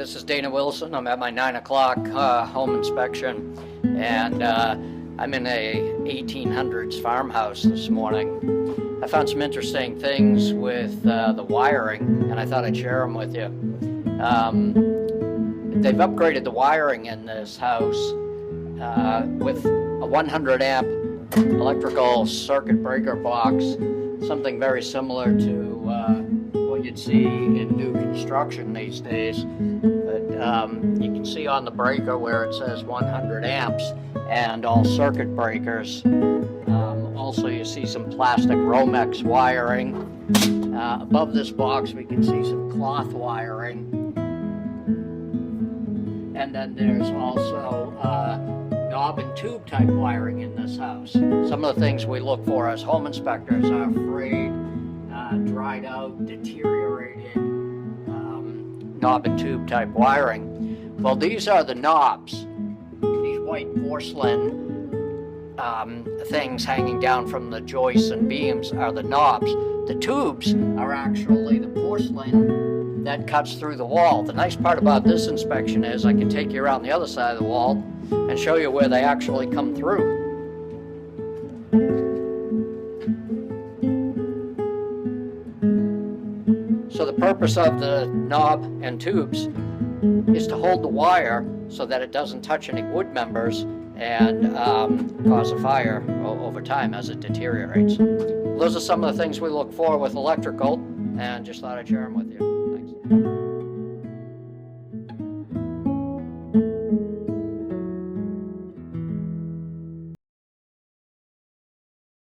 this is Dana Wilson. I'm at my 9 o'clock home inspection, and I'm in a 1800s farmhouse this morning. I found some interesting things with the wiring, and I thought I'd share them with you. They've upgraded the wiring in this house with a 100 amp electrical circuit breaker box, something very similar to what you'd see in new construction these days. But you can see on the breaker where it says 100 amps and all circuit breakers. Also, you see some plastic Romex wiring. Above this box we can see some cloth wiring. And then there's also knob and tube type wiring in this house. Some of the things we look for as home inspectors are frayed, dried out, deteriorated knob and tube type wiring. Well, these are the knobs. These white porcelain things hanging down from the joists and beams are the knobs. The tubes are actually the porcelain that cuts through the wall. The nice part about this inspection is I can take you around the other side of the wall and show you where they actually come through. So the purpose of the knob and tubes is to hold the wire so that it doesn't touch any wood members and cause a fire over time as it deteriorates. Those are some of the things we look for with electrical, and just thought I'd share them with you. Thanks.